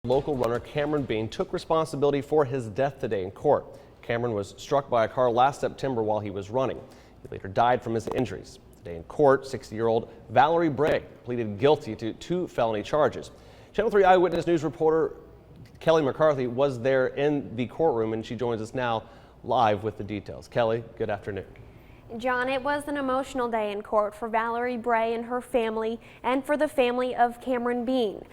Local runner Cameron Bean took responsibility for his death today in court. Cameron was struck by a car last September while he was running. He later died from his injuries. Today in court, 60-year-old Valerie Bray pleaded guilty to 2 felony charges. Channel 3 Eyewitness News reporter Kelly McCarthy was there in the courtroom, and she joins us now live with the details. Kelly, good afternoon. John, it was an emotional day in court for Valerie Bray and her family, and for the family of Cameron Bean.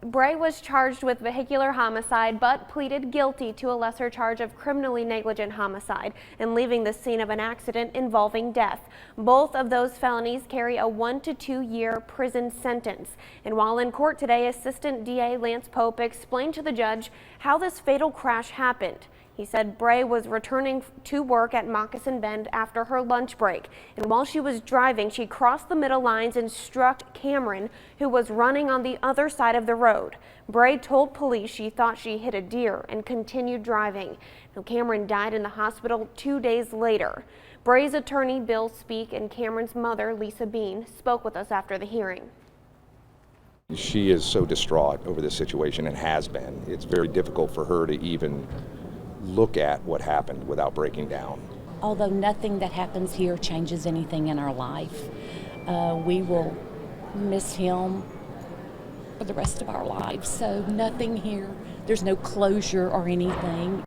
Bray was charged with vehicular homicide but pleaded guilty to a lesser charge of criminally negligent homicide and leaving the scene of an accident involving death. Both of those felonies carry a 1 to 2 year prison sentence. And while in court today, Assistant DA Lance Pope explained to the judge how this fatal crash happened. He said Bray was returning to work at Moccasin Bend after her lunch break, and while she was driving, she crossed the middle lines and struck Cameron, who was running on the other side of the road. Bray told police she thought she hit a deer and continued driving. Now, Cameron died in the hospital 2 days later. Bray's attorney, Bill Speak, and Cameron's mother, Lisa Bean, spoke with us after the hearing. She is so distraught over this situation and has been. It's very difficult for her to even look at what happened without breaking down. Although nothing that happens here changes anything in our life, we will miss him for the rest of our lives. So nothing here, there's no closure or anything.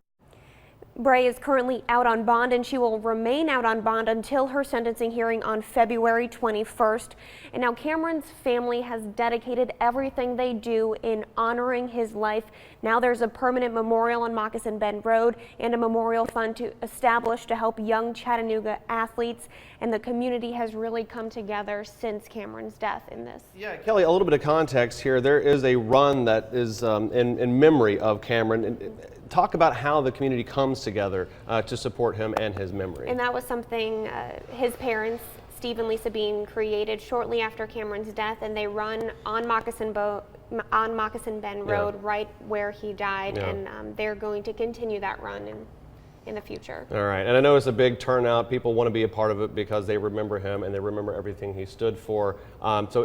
Bray is currently out on bond, and she will remain out on bond until her sentencing hearing on February 21st. And now Cameron's family has dedicated everything they do in honoring his life. Now there's a permanent memorial on Moccasin Bend Road and a memorial fund established to help young Chattanooga athletes. And the community has really come together since Cameron's death in this. Yeah, Kelly, a little bit of context here. There is a run that is in memory of Cameron. Talk about how the community comes together to support him and his memory. And that was something his parents, Steve and Lisa Bean, created shortly after Cameron's death, and they run on Moccasin Bend Road, right where he died, and they're going to continue that run in the future. All right, and I know it's a big turnout. People want to be a part of it because they remember him and they remember everything he stood for. So